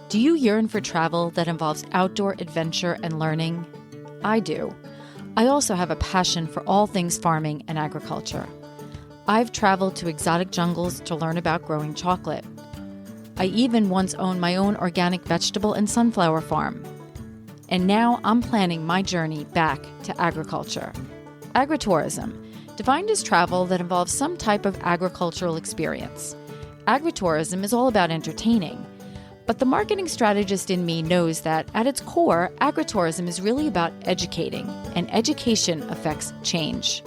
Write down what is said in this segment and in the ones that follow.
Do you yearn for travel that involves outdoor adventure and learning? I do. I also have a passion for all things farming and agriculture. I've traveled to exotic jungles to learn about growing chocolate. I even once owned my own organic vegetable and sunflower farm. And now I'm planning my journey back to agriculture. Agritourism, defined as travel that involves some type of agricultural experience. Agritourism is all about entertaining. But the marketing strategist in me knows that, at its core, agritourism is really about educating, and education affects change.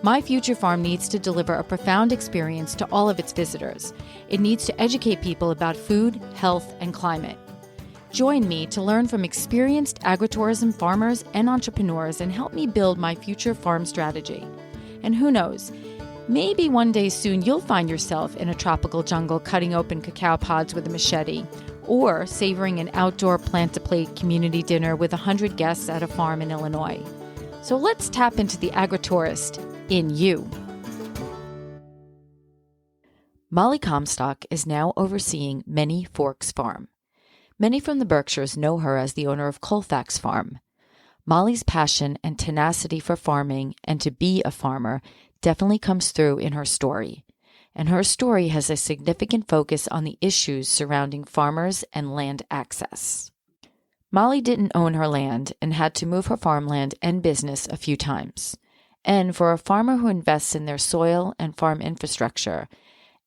My future farm needs to deliver a profound experience to all of its visitors. It needs to educate people about food, health, and climate. Join me to learn from experienced agritourism farmers and entrepreneurs and help me build my future farm strategy. And who knows, maybe one day soon you'll find yourself in a tropical jungle cutting open cacao pods with a machete, or savoring an outdoor plant-to-plate community dinner with 100 guests at a farm in Illinois. So let's tap into the agritourist in you. Molly Comstock is now overseeing Many Forks Farm. Many from the Berkshires know her as the owner of Colfax Farm. Molly's passion and tenacity for farming and to be a farmer definitely comes through in her story. And her story has a significant focus on the issues surrounding farmers and land access. Molly didn't own her land and had to move her farmland and business a few times. And for a farmer who invests in their soil and farm infrastructure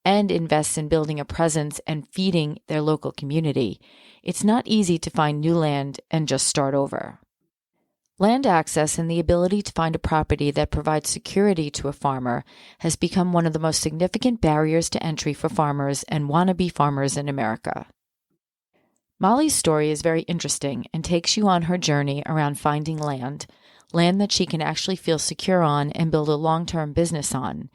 and invests in building a presence and feeding their local community, it's not easy to find new land and just start over. Land access and the ability to find a property that provides security to a farmer has become one of the most significant barriers to entry for farmers and wannabe farmers in America. Molly's story is very interesting and takes you on her journey around finding land that she can actually feel secure on and build a long-term business on,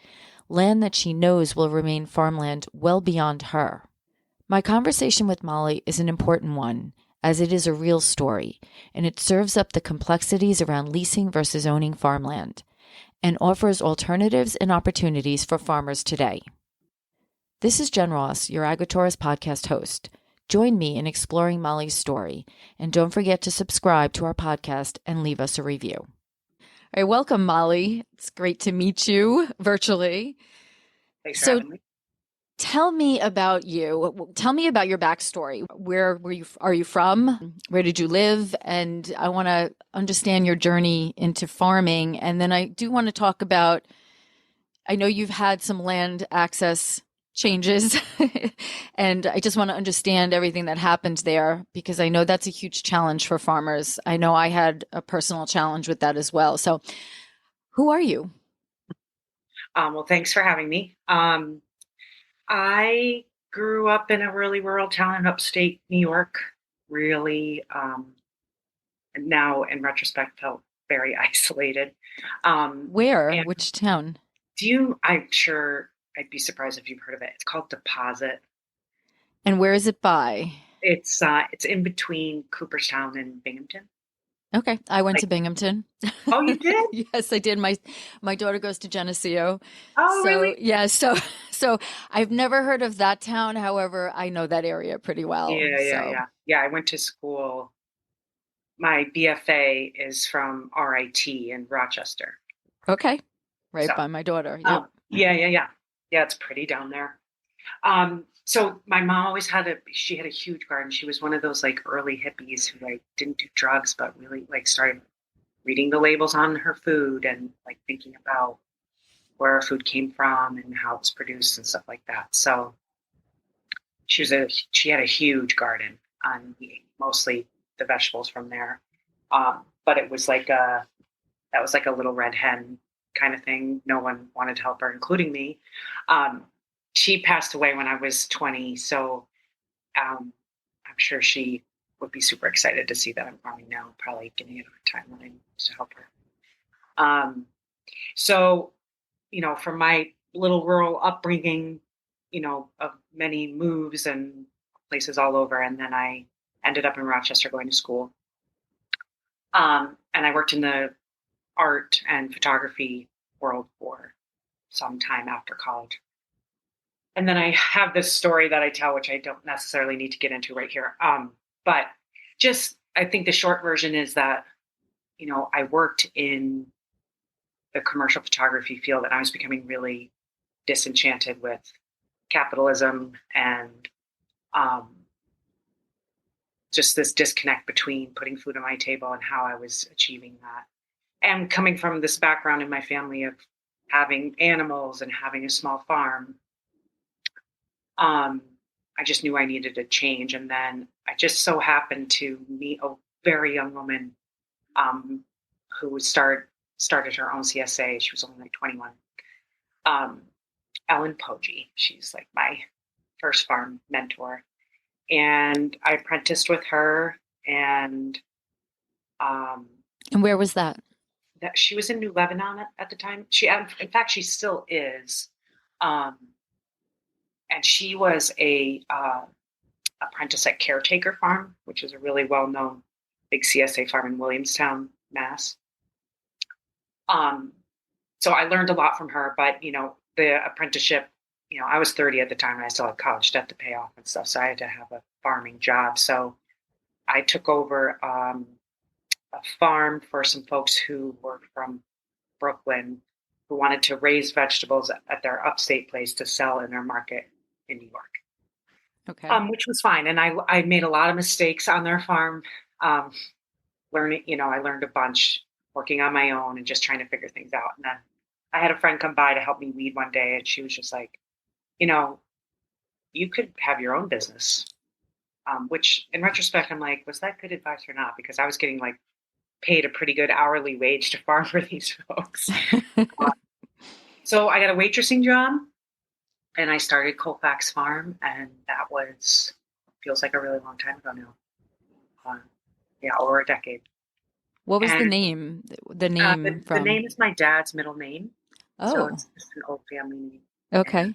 land that she knows will remain farmland well beyond her. My conversation with Molly is an important one, as it is a real story, and it serves up the complexities around leasing versus owning farmland, and offers alternatives and opportunities for farmers today. This is Jen Ross, your Agritourist podcast host. Join me in exploring Molly's story, and don't forget to subscribe to our podcast and leave us a review. All right, welcome, Molly. It's great to meet you virtually. Thanks for having me. Tell me about you. Tell me about your backstory. Where are you from? Where did you live? And I want to understand your journey into farming. And then I do want to talk about, I know you've had some land access changes, and I just want to understand everything that happened there, because I know that's a huge challenge for farmers. I know I had a personal challenge with that as well. So who are you? Well, thanks for having me. I grew up in a really rural town in upstate New York, really, now in retrospect felt very isolated. Where? Which town? I'm sure I'd be surprised if you've heard of it. It's called Deposit. And where is it by? It's in between Cooperstown and Binghamton. Okay. I went to Binghamton. Oh, you did? Yes, I did. My daughter goes to Geneseo. Oh, really? Yeah. So I've never heard of that town. However, I know that area pretty well. Yeah, I went to school. My BFA is from RIT in Rochester. Okay. Right by my daughter. Yep. Yeah, it's pretty down there. So my mom always had she had a huge garden. She was one of those like early hippies who like didn't do drugs, but really like started reading the labels on her food and like thinking about where her food came from and how it was produced and stuff like that. So she had a huge garden, and we ate mostly the vegetables from there. But it was like that was like a little red hen kind of thing. No one wanted to help her, including me. She passed away when I was 20, so I'm sure she would be super excited to see that I'm farming now, probably getting it on a timeline to help her. So, from my little rural upbringing, of many moves and places all over, and then I ended up in Rochester going to school. And I worked in the art and photography world for some time after college. And then I have this story that I tell, which I don't necessarily need to get into right here. But just, I think the short version is that, I worked in the commercial photography field and I was becoming really disenchanted with capitalism and um, just this disconnect between putting food on my table and how I was achieving that. And coming from this background in my family of having animals and having a small farm, um, I just knew I needed a change. And then I just so happened to meet a very young woman um, who started her own CSA. She was only like 21. Um, Ellen Poggi. She's like my first farm mentor. And I apprenticed with her, and um, And where was that? that she was in New Lebanon at the time. In fact, she still is. Um, and she was a apprentice at Caretaker Farm, which is a really well-known big CSA farm in Williamstown, Mass. Um, so I learned a lot from her, but the apprenticeship, I was 30 at the time and I still had college debt to pay off and stuff. So I had to have a farming job. So I took over a farm for some folks who were from Brooklyn who wanted to raise vegetables at their upstate place to sell in their market in New York. Okay. Which was fine. And I made a lot of mistakes on their farm. Learning, I learned a bunch working on my own and just trying to figure things out. And then I had a friend come by to help me weed one day, and she was just like, you could have your own business. Which in retrospect, I'm like, was that good advice or not? Because I was getting like paid a pretty good hourly wage to farm for these folks. So I got a waitressing job and I started Colfax Farm, and that feels like a really long time ago now. Yeah, over a decade. What was the name? The name The from? name is my dad's middle name. So Oh, it's just an old family name. okay.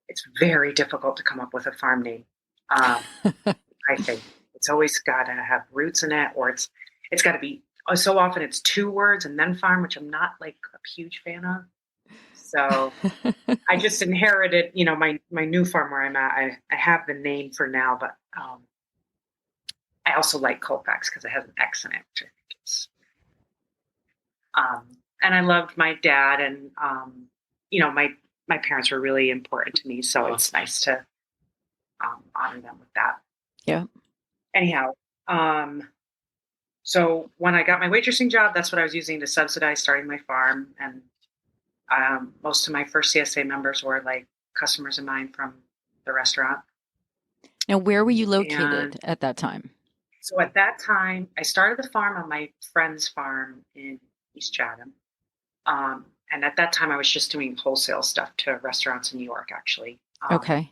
It's very difficult to come up with a farm name. I think it's always got to have roots in it, or it's got to be. So often it's 2 words and then farm, which I'm not like a huge fan of. So I just inherited, my new farm where I'm at. I have the name for now, but I also like Colfax because it has an X in it, which I think is. And I loved my dad, and my parents were really important to me, so it's nice to honor them with that. Yeah. Anyhow, so when I got my waitressing job, that's what I was using to subsidize starting my farm, and most of my first CSA members were like customers of mine from the restaurant. Now, where were you located at that time? So at that time, I started the farm on my friend's farm in East Chatham. And at that time, I was just doing wholesale stuff to restaurants in New York, actually. Okay.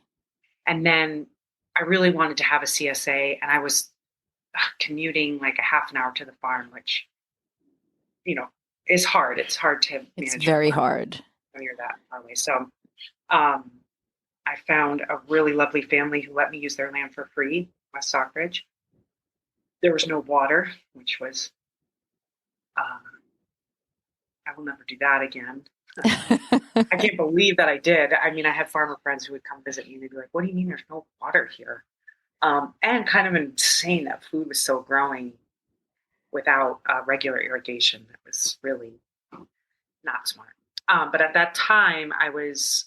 And then I really wanted to have a CSA, and I was commuting like a half an hour to the farm, which, is hard. It's hard to manage. It's very hard when you're that far away. So I found a really lovely family who let me use their land for free, West Stockbridge. There was no water, which was, I will never do that again. I can't believe that I did. I mean, I had farmer friends who would come visit me and they'd be like, what do you mean there's no water here? And kind of insane that food was still growing without regular irrigation. That was really not smart. But at that time, I was,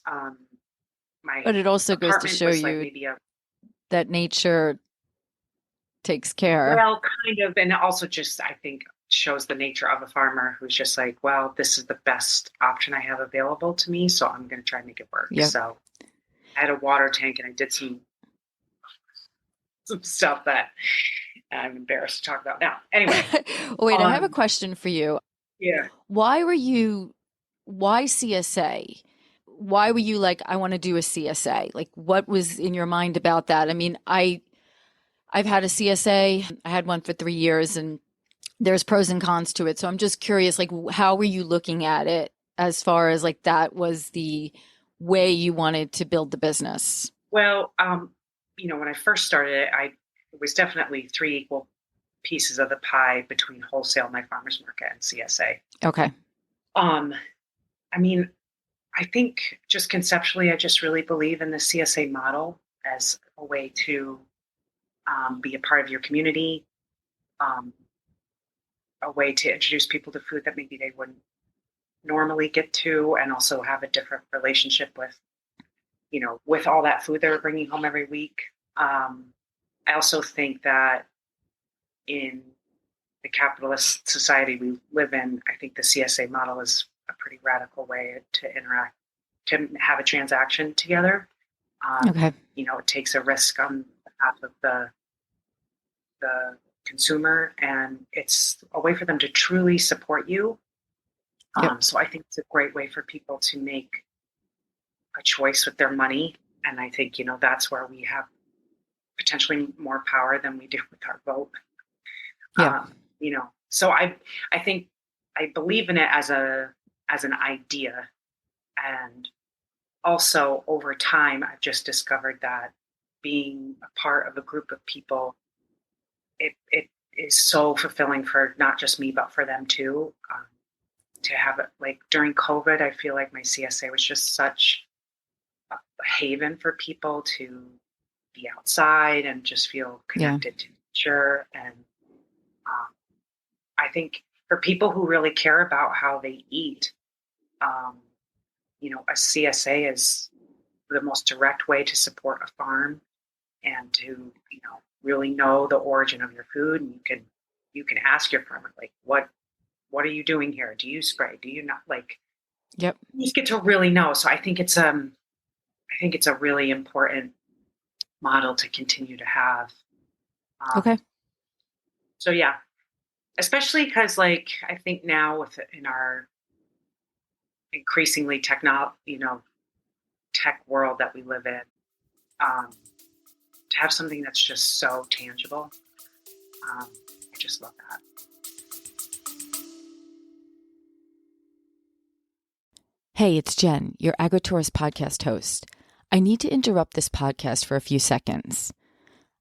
but it also goes to show you maybe that nature takes care. Well, kind of. And it also just, I think, shows the nature of a farmer who's just like, well, this is the best option I have available to me, so I'm going to try and make it work. Yep. So I had a water tank, and I did some stuff that I'm embarrassed to talk about now. Anyway. Wait, I have a question for you. Yeah. Why CSA? Why were you like, I want to do a CSA? Like, what was in your mind about that? I mean, I've had a CSA. I had one for 3 years, and there's pros and cons to it. So I'm just curious, like, how were you looking at it as far as like that was the way you wanted to build the business? Well, when I first started it, it was definitely 3 equal pieces of the pie between wholesale, my farmer's market, and CSA. Okay. I mean, I think just conceptually, I just really believe in the CSA model as a way to be a part of your community, um, a way to introduce people to food that maybe they wouldn't normally get to, and also have a different relationship with, with all that food they're bringing home every week. I also think that in the capitalist society we live in, I think the CSA model is a pretty radical way to interact, to have a transaction together. Okay. It takes a risk on behalf of the consumer, and it's a way for them to truly support you. Yep. So I think it's a great way for people to make a choice with their money. And I think, that's where we have potentially more power than we do with our vote. Yeah. So I think I believe in it as an idea. And also over time, I've just discovered that being a part of a group of people, it is so fulfilling for not just me, but for them too. To have it, like during COVID, I feel like my CSA was just such a haven for people to be outside and just feel Yeah. connected to nature. And I think for people who really care about how they eat, a CSA is the most direct way to support a farm and to, really know the origin of your food. And you can ask your farmer, like, what are you doing here? Do you spray? Do you not? Like, Yep. you just get to really know. So I think it's a really important model to continue to have. Okay. So yeah, especially because like I think now in our increasingly tech world that we live in, to have something that's just so tangible, I just love that. Hey, it's Jen, your AgriTourist podcast host. I need to interrupt this podcast for a few seconds.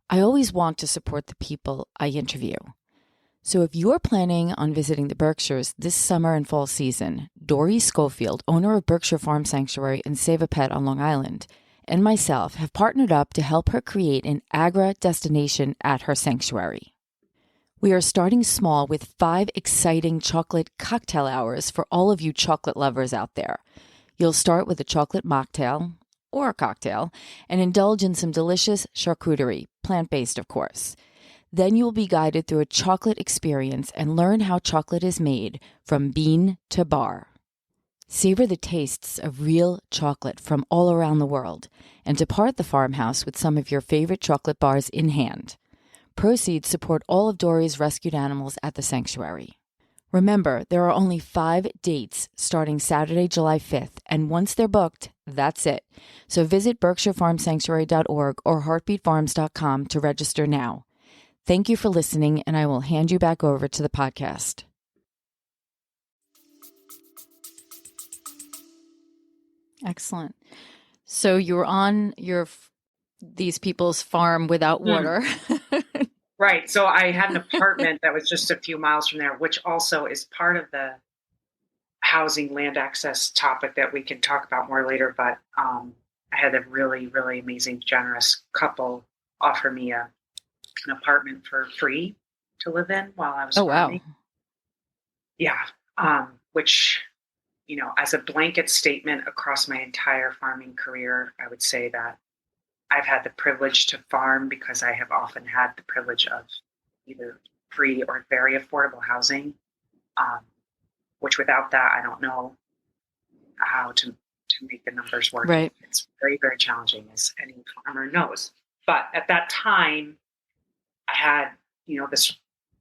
I always want to support the people I interview. So if you're planning on visiting the Berkshires this summer and fall season, Dory Schofield, owner of Berkshire Farm Sanctuary and Save a Pet on Long Island, and myself have partnered up to help her create an Agra destination at her sanctuary. We are starting small with 5 exciting chocolate cocktail hours for all of you chocolate lovers out there. You'll start with a chocolate mocktail, or a cocktail, and indulge in some delicious charcuterie, plant-based of course. Then you will be guided through a chocolate experience and learn how chocolate is made from bean to bar. Savor the tastes of real chocolate from all around the world and depart the farmhouse with some of your favorite chocolate bars in hand. Proceeds support all of Dory's rescued animals at the sanctuary. Remember, there are only 5 dates starting Saturday, July 5th, and once they're booked, that's it. So visit berkshirefarmsanctuary.org or heartbeatfarms.com to register now. Thank you for listening, and I will hand you back over to the podcast. Excellent. So you were on these people's farm without water. Right. So I had an apartment that was just a few miles from there, which also is part of the housing land access topic that we can talk about more later. But I had a really, really amazing, generous couple offer me an apartment for free to live in while I was farming. Wow. Yeah. Which, as a blanket statement across my entire farming career, I would say that I've had the privilege to farm because I have often had the privilege of either free or very affordable housing, which without that, I don't know how to make the numbers work. Right. It's very, very challenging, as any farmer knows. But at that time, I had, this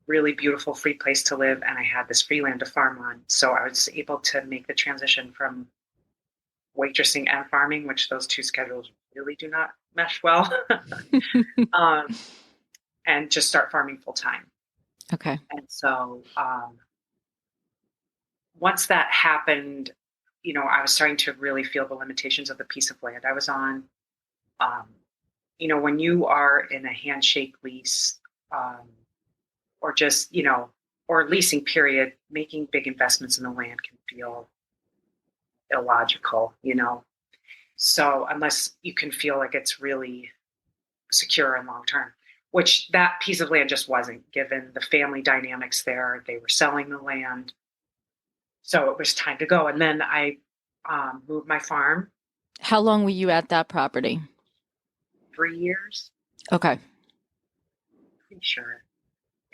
really beautiful free place to live, and I had this free land to farm on. So I was able to make the transition from waitressing and farming, which those two schedules really do not mesh well, and just start farming full time. Okay. And so once that happened, I was starting to really feel the limitations of the piece of land I was on. When you are in a handshake lease, or just, or leasing period, making big investments in the land can feel illogical, So unless you can feel like it's really secure and long term, which that piece of land just wasn't, given the family dynamics there. They were selling the land. So it was time to go. And then I moved my farm. How long were you at that property? 3 years. Okay. Pretty sure.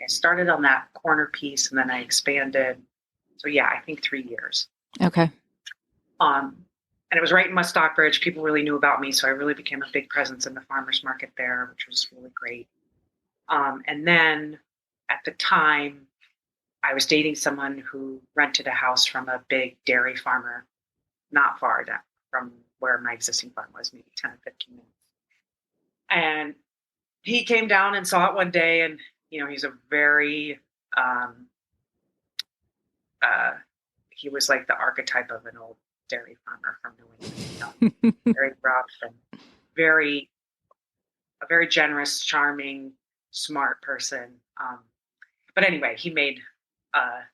I started on that corner piece and then I expanded. So yeah, I think 3 years. Okay. And it was right in West Stockbridge. People really knew about me, so I really became a big presence in the farmers market there, which was really great. And then at the time, I was dating someone who rented a house from a big dairy farmer, not far down from where my existing farm was, maybe 10 or 15 minutes. And he came down and saw it one day, and he's a very he was like the archetype of an old dairy farmer from New England, very rough and a very generous, charming, smart person. But anyway, he made a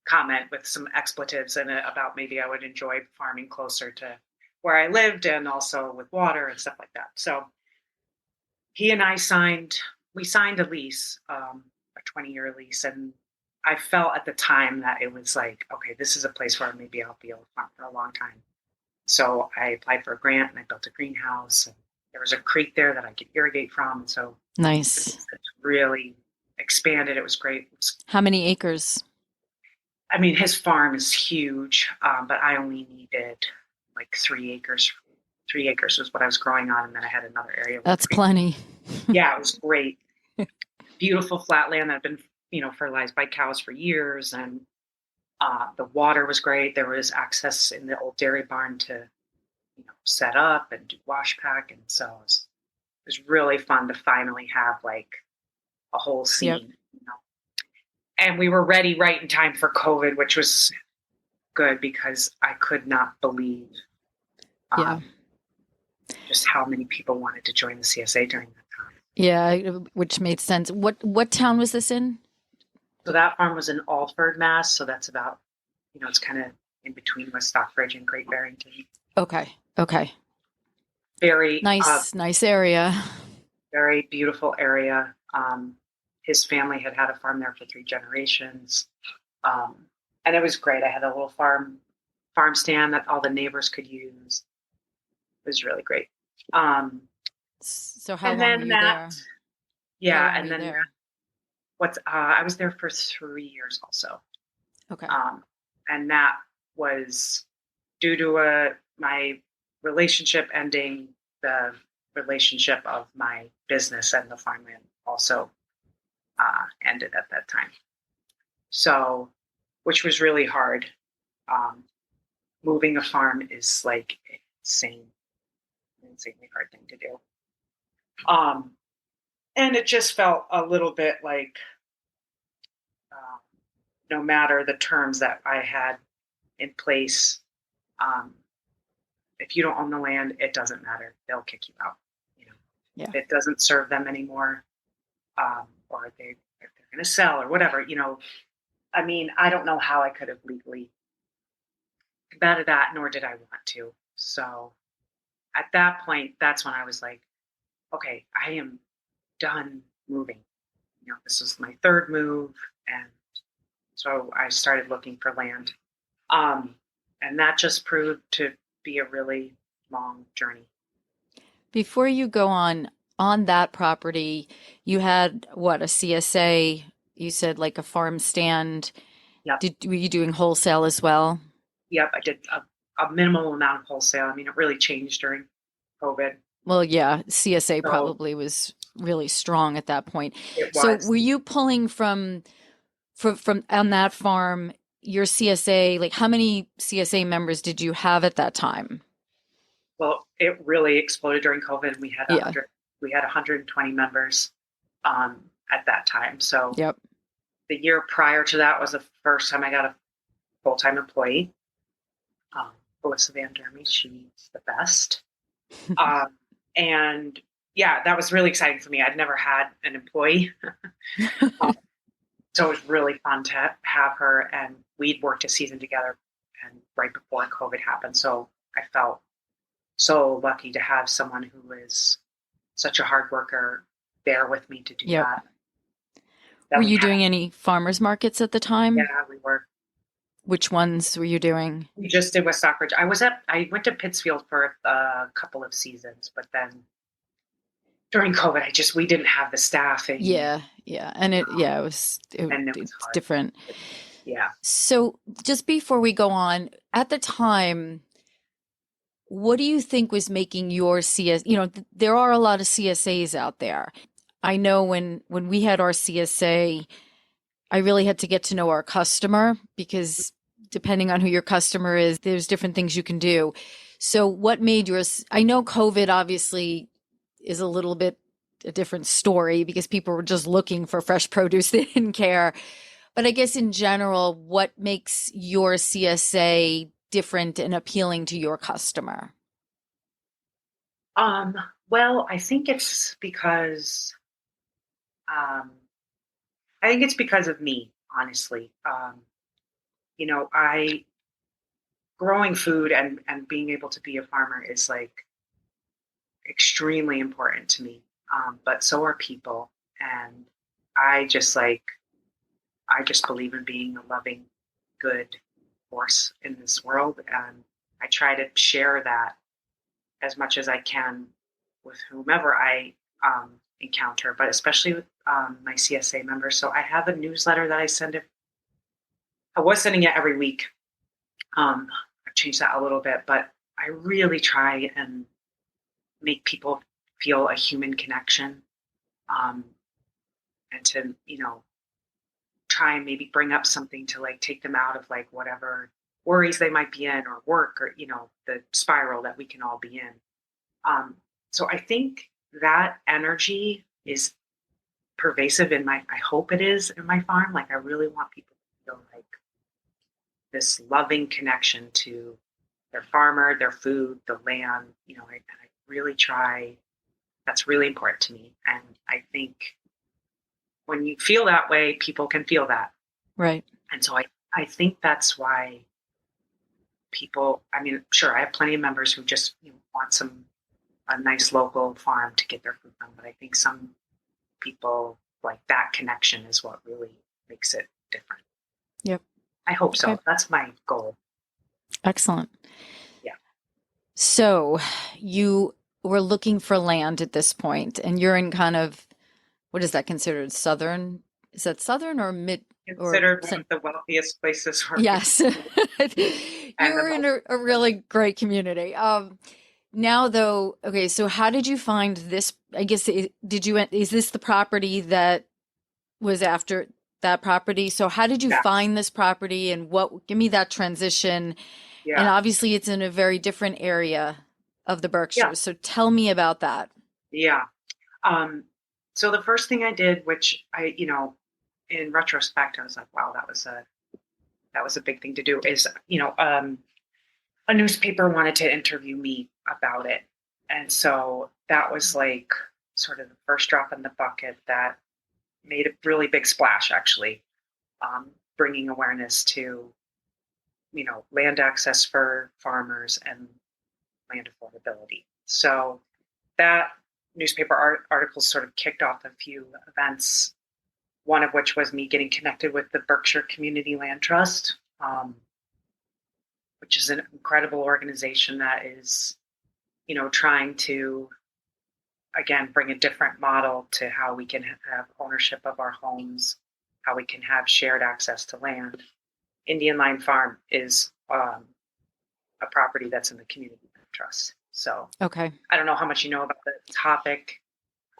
comment with some expletives in it about maybe I would enjoy farming closer to where I lived and also with water and stuff like that. So he and I signed a lease, a 20-year lease. And I felt at the time that it was like, okay, this is a place where maybe I'll be able to farm for a long time. So I applied for a grant and I built a greenhouse. And there was a creek there that I could irrigate from. And so Nice. It's really expanded. It was great. How many acres? I mean, his farm is huge, but I only needed like 3 acres. 3 acres was what I was growing on, and then I had another area. That's plenty. Yeah, it was great. Beautiful flat land that had been, fertilized by cows for years, and the water was great. There was access in the old dairy barn to, set up and do wash pack, and so it was really fun to finally have like a whole scene. Yep. And we were ready right in time for COVID, which was good because I could not believe just how many people wanted to join the CSA during that time. Yeah, which made sense. What town was this in? So that farm was in Alford, Mass. So that's about, it's kind of in between West Stockbridge and Great Barrington. Okay. Very nice area. Very beautiful area. His family had a farm there for 3 generations. And it was great. I had a little farm stand that all the neighbors could use. It was really great. So how long were you there? Yeah, and then I was there for 3 years also. Okay. And that was due to my relationship ending. The relationship of my business and the farmland also ended at that time. So, which was really hard. Moving a farm is like insanely hard thing to do. And it just felt a little bit like no matter the terms that I had in place, if you don't own the land, it doesn't matter. They'll kick you out. Yeah. It doesn't serve them anymore, or if they're going to sell or whatever. I mean, I don't know how I could have legally combated that, nor did I want to. So at that point, that's when I was like, okay, I am done moving. This was my 3rd move. And so I started looking for land. And that just proved to be a really long journey. Before you go on that property, you had a CSA, you said like a farm stand. Yep. Were you doing wholesale as well? Yep, I did a minimal amount of wholesale. I mean, it really changed during COVID. Well, yeah, CSA probably was really strong at that point. It was. So were you pulling from on that farm, your CSA, like how many CSA members did you have at that time? Well, it really exploded during COVID. We had 120 members at that time. So yep. The year prior to that was the first time I got a full-time employee. Melissa Van Dermy, she's the best. And yeah, that was really exciting for me. I'd never had an employee. So it was really fun to have her, and we'd worked a season together and right before COVID happened. So I felt so lucky to have someone who is such a hard worker there with me to do Yep. that. Were We you had, doing any farmers markets at the yeah, time? we were. Which ones were you doing? We just did West Stockbridge. I went to Pittsfield for a couple of seasons, but then during COVID, we didn't have the staffing, Yeah, yeah. And and it was it's hard. different. Yeah. So just before we go on, at the time, what do you think was making your there are a lot of CSAs out there. I know when we had our CSA, I really had to get to know our customer because depending on who your customer is, there's different things you can do. So what made yours? I know COVID obviously is a little bit a different story because people were just looking for fresh produce. They didn't care. But I guess in general, what makes your CSA different and appealing to your customer? Um, well, um, I think it's because of me, honestly. I growing food and being able to be a farmer is like extremely important to me. But so are people, and I just like I just believe in being a loving, good force in this world, and I try to share that as much as I can with whomever I encounter, but especially with my CSA members. So I have a newsletter that I send. I was sending it every week. I've changed that a little bit, but I really try and make people feel a human connection, um, and to try and maybe bring up something to like take them out of like whatever worries they might be in or work or the spiral that we can all be in. So I think that energy is pervasive I hope it is in my farm. Like I really want people to feel like this loving connection to their farmer, their food, the land. I really try. That's really important to me, and I think when you feel that way, people can feel that. Right. And so I think that's why people. I mean, sure, I have plenty of members who just want a nice local farm to get their food from, but I think some people like that connection is what really makes it different. Yep. I hope so. Okay. That's my goal. Excellent. Yeah. So you were looking for land at this point, and you're in kind of, what is that considered? Southern? Is that southern or mid? Considered one of the wealthiest places. Yes. You're in a really great community. Now though, okay, so how did you find this? I guess, is this the property that was after that property? So how did you Yeah. find this property and give me that transition? Yeah. And obviously it's in a very different area of the Berkshires. Yeah. So tell me about that. Yeah. So the first thing I did, which in retrospect, I was like, wow, that was a big thing to do, is, a newspaper wanted to interview me about it. And so that was like sort of the first drop in the bucket that made a really big splash, actually, bringing awareness to, land access for farmers and land affordability. So that newspaper article sort of kicked off a few events, one of which was me getting connected with the Berkshire Community Land Trust, which is an incredible organization that is, trying to, again, bring a different model to how we can have ownership of our homes, how we can have shared access to land. Indian Line Farm is a property that's in the Community Land Trust. So, Okay. I don't know how much you know about the topic.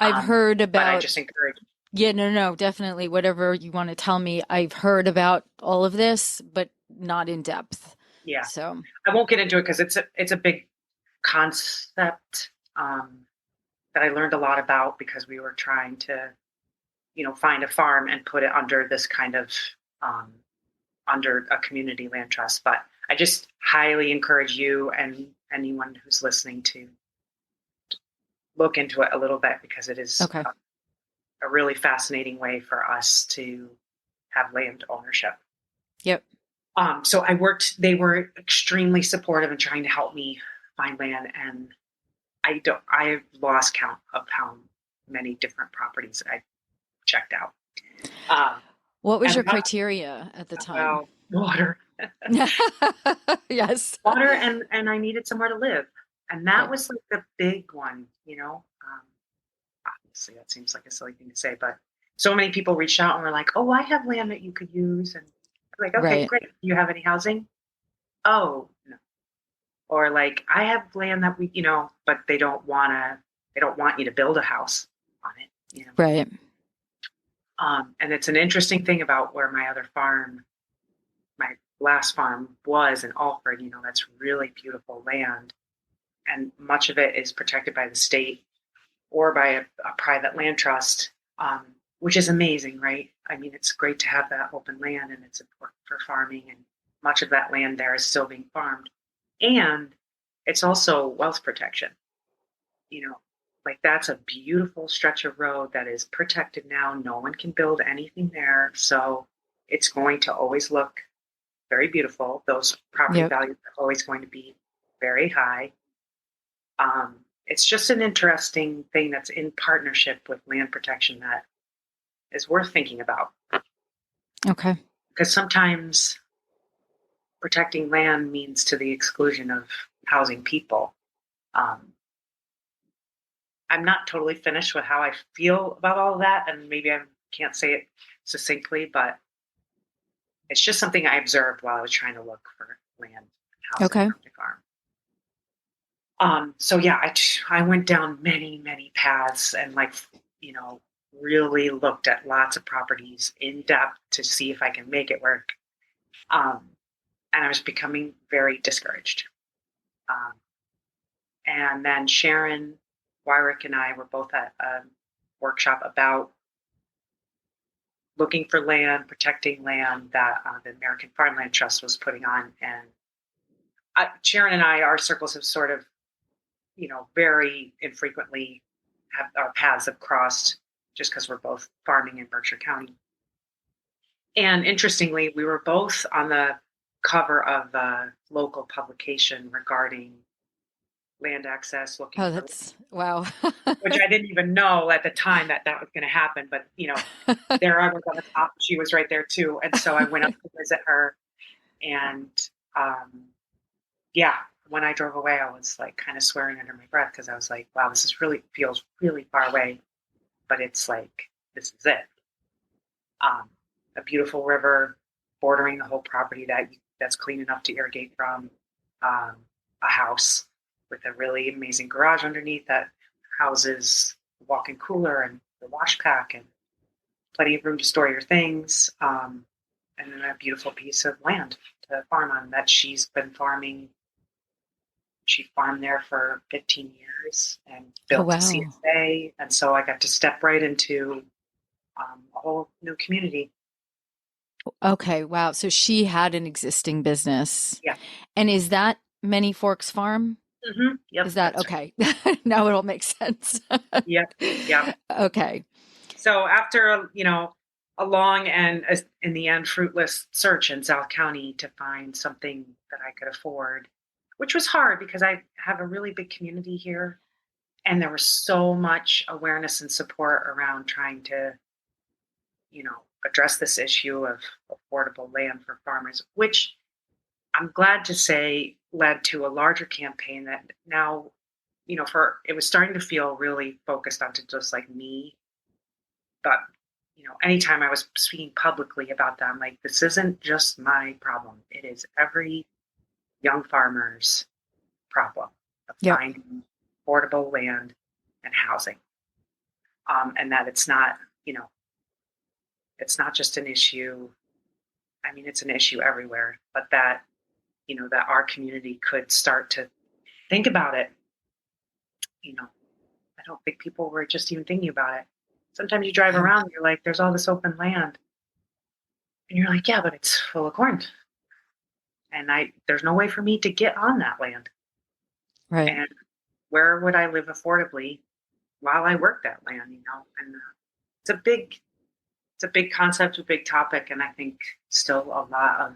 I've heard about, but I just encourage. Yeah, no, definitely. Whatever you want to tell me. I've heard about all of this, but not in depth. Yeah. So I won't get into it because it's a big concept that I learned a lot about because we were trying to, find a farm and put it under this kind of under a community land trust. But I just highly encourage you and anyone who's listening to look into it a little bit because it is okay. A really fascinating way for us to have land ownership. Yep. So they were extremely supportive in trying to help me find land. And I've lost count of how many different properties I checked out. Um, What was and your criteria at the time? well, water, Yes. water, and I needed somewhere to live. And that Okay. was like the big one, obviously that seems like a silly thing to say, but so many people reached out and were like, "Oh, I have land that you could use." And I'm like, "Okay, Right. great. Do you have any housing?" Oh, no. Or like, "I have land that but they don't want you to build a house on it. Right. And it's an interesting thing about where my last farm was in Alford, that's really beautiful land. And much of it is protected by the state or by a private land trust, which is amazing, right? I mean, it's great to have that open land and it's important for farming, and much of that land there is still being farmed. And it's also wealth protection, you know, like that's a beautiful stretch of road that is protected now. No one can build anything there. So it's going to always look very beautiful. Those property Yep. values are always going to be very high. It's just an interesting thing that's in partnership with land protection that is worth thinking about. Okay. Because sometimes protecting land means to the exclusion of housing people. Um, I'm not totally finished with how I feel about all of that, and maybe I can't say it succinctly, but it's just something I observed while I was trying to look for land and housing Okay. to farm. So yeah, I went down many, many paths and really looked at lots of properties in depth to see if I can make it work. Um, and I was becoming very discouraged. Um, and then Sharon Wyrick and I were both at a workshop about looking for land, protecting land that the American Farmland Trust was putting on. And Sharon and our circles have sort of, very infrequently have our paths have crossed just because we're both farming in Berkshire County. And interestingly, we were both on the cover of a local publication regarding land access, looking Oh, for, that's wow. which I didn't even know at the time that was going to happen. But, there I was on the top. She was right there too. And so I went up to visit her. And yeah, when I drove away, I was like kind of swearing under my breath because I was like, wow, feels really far away. But it's like, this is it. Um, a beautiful river bordering the whole property that's clean enough to irrigate from, a house with a really amazing garage underneath that houses the walk-in cooler and the wash pack and plenty of room to store your things, and then a beautiful piece of land to farm on that she's been farming. She farmed there for 15 years and Oh, built a wow. CSA, and so I got to step right into a whole new community. Okay. Wow. So she had an existing business. Yeah. And is that Many Forks Farm? Yep. Is that That's right. okay? Now it all makes sense. Yep. Yeah. Okay. So after, a long and in the end fruitless search in South County to find something that I could afford, which was hard because I have a really big community here and there was so much awareness and support around trying to, address this issue of affordable land for farmers, which I'm glad to say led to a larger campaign that now, it was starting to feel really focused onto just like me. But, anytime I was speaking publicly about that, I'm like, this isn't just my problem. It is every young farmer's problem of Yep. finding affordable land and housing. And that it's not just an issue. I mean, it's an issue everywhere, but that our community could start to think about it. I don't think people were just even thinking about it. Sometimes you drive Wow. around and you're like, there's all this open land. And you're like, yeah, but it's full of corn. And there's no way for me to get on that land. Right. And where would I live affordably while I work that land? And it's a big, it's a big concept, a big topic. And I think still a lot of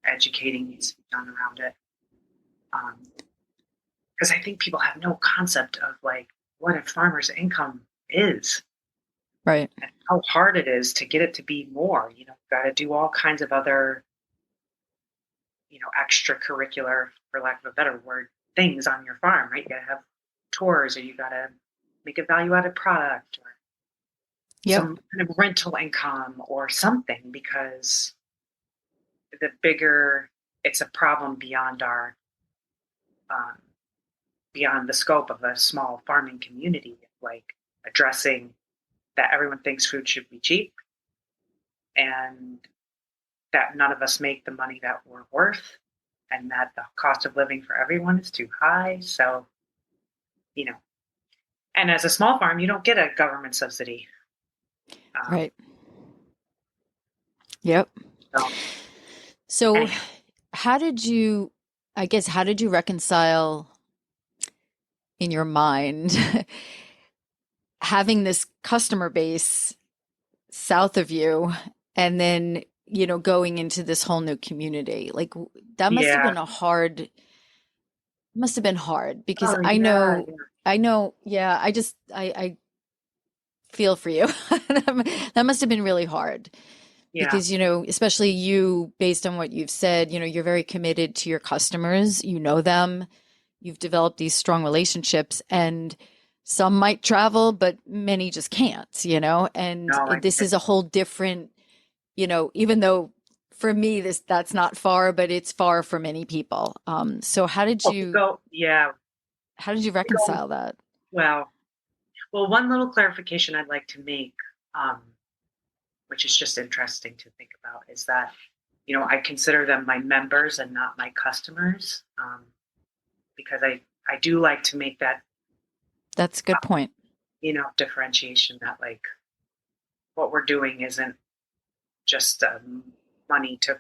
educating needs to be done around it. Because I think people have no concept of like what a farmer's income is. Right. And how hard it is to get it to be more. You've got to do all kinds of other, extracurricular, for lack of a better word, things on your farm, right? You got to have tours, or you got to make a value-added product, or Yep. some kind of rental income or something, because the bigger it's a problem beyond um, beyond the scope of a small farming community, like addressing that everyone thinks food should be cheap and that none of us make the money that we're worth, and that the cost of living for everyone is too high. So, and as a small farm, you don't get a government subsidy. Right. Yep. So anyway. how did you reconcile in your mind having this customer base south of you and then, going into this whole new community? Like that must have been because Oh, I yeah, know, I feel for you. That must have been really hard. yeah. Because, especially you, based on what you've said, you're very committed to your customers, them, you've developed these strong relationships, and some might travel, but many just can't, and No, this is a whole different, even though for me, that's not far, but it's far for many people. So how did you reconcile that? Well, one little clarification I'd like to make, which is just interesting to think about, is that, I consider them my members and not my customers, because I do like to make that. That's a good point. Differentiation, that like what we're doing isn't just money to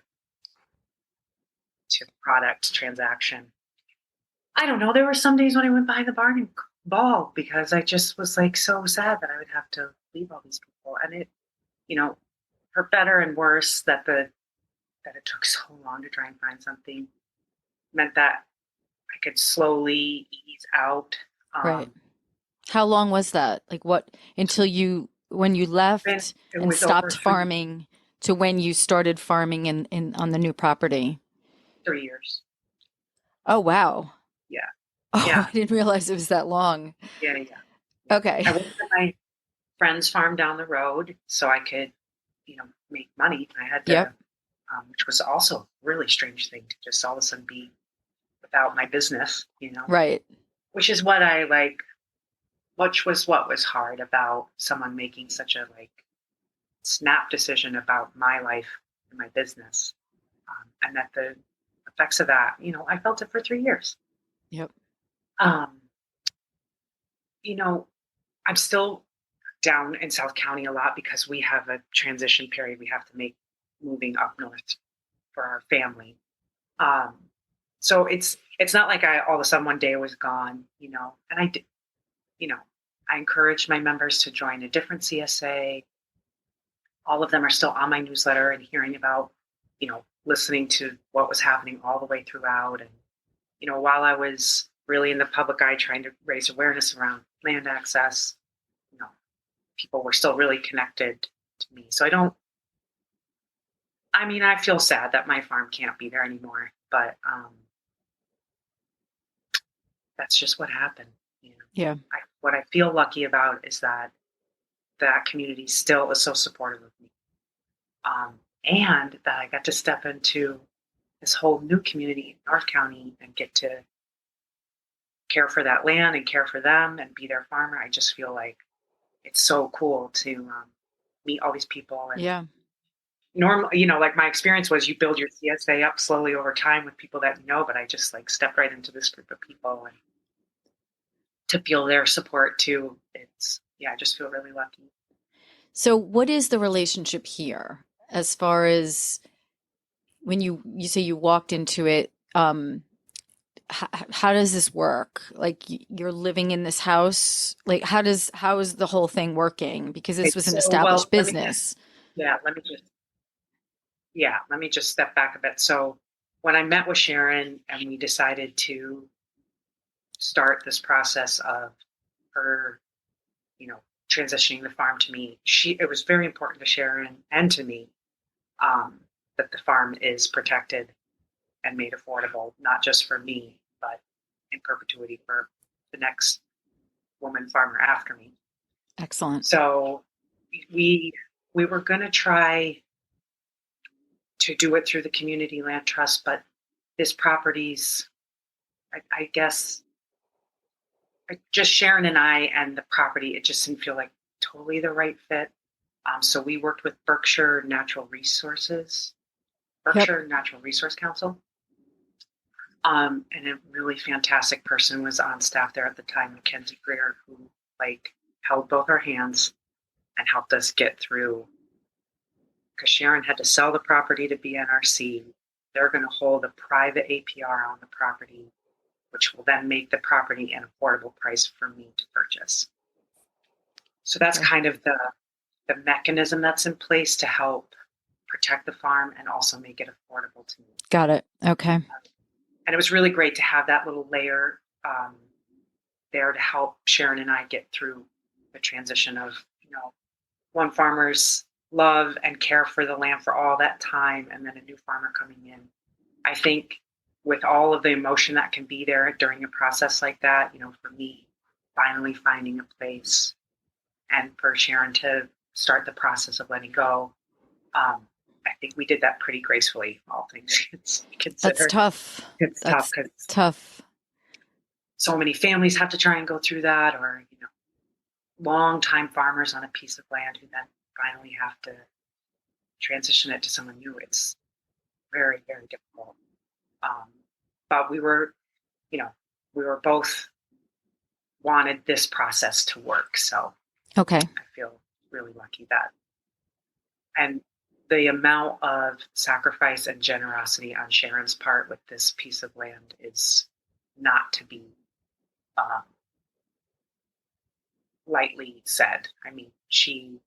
product transaction. I don't know. There were some days when I went by the barn and bawled because I just was like so sad that I would have to leave all these people, and it, for better and worse, that it took so long to try and find something meant that I could slowly ease out. Right. How long was that? Like when you left and stopped farming to when you started farming in on the new property? 3 years. Oh, wow. Yeah. Oh, yeah. I didn't realize it was that long. Yeah. Okay. I went to my friend's farm down the road so I could, make money. I had to, which was also a really strange thing to just all of a sudden be without my business, Right. Which is what what was hard about someone making such a snap decision about my life and my business, and that the effects of that, I felt it for 3 years. Yep. I'm still down in South County a lot because we have a transition period we have to make moving up north for our family. So it's not like I all of a sudden one day I was gone, and I did, I encouraged my members to join a different CSA. All of them are still on my newsletter and hearing about, listening to what was happening all the way throughout. And, while I was really in the public eye trying to raise awareness around land access, people were still really connected to me. So I feel sad that my farm can't be there anymore, but that's just what happened. Yeah. What I feel lucky about is that community still is so supportive of me. And that I got to step into this whole new community in North County and get to care for that land and care for them and be their farmer. I just feel like it's so cool to meet all these people. And normally, like my experience was you build your CSA up slowly over time with people that you know, but I just stepped right into this group of people and to feel their support too. I just feel really lucky. So what is the relationship here as far as when you say you walked into it? How does this work? Like you're living in this house, like how is the whole thing working? Because this was an established business. Let me just step back a bit. So when I met with Sharon and we decided to start this process of her, you know, transitioning the farm to me, it was very important to Sharon and to me um, that the farm is protected and made affordable, not just for me, but in perpetuity for the next woman farmer after me. Excellent. So we we were going to try to do it through the community land trust, but this property's, I guess, just Sharon and I and the property, it just didn't feel like totally the right fit. So we worked with Yep. Berkshire Natural Resource Council. And a really fantastic person was on staff there at the time, Mackenzie Greer, who like held both our hands and helped us get through, because Sharon had to sell the property to BNRC. They're going to hold a private APR on the property, which will then make the property an affordable price for me to purchase. So that's kind of the mechanism that's in place to help protect the farm and also make it affordable to me. Got it. Okay. And it was really great to have that little layer there to help Sharon and I get through the transition of, one farmer's love and care for the land for all that time, and then a new farmer coming in. I think with all of the emotion that can be there during a process like that, for me, finally finding a place and for Sharon to start the process of letting go, I think we did that pretty gracefully, all things considered. That's tough. It's tough because tough. So many families have to try and go through that, or long-time farmers on a piece of land who then finally have to transition it to someone new. It's very, very difficult. But we were both wanted this process to work. So Okay. I feel really lucky that. And the amount of sacrifice and generosity on Sharon's part with this piece of land is not to be lightly said. I mean, she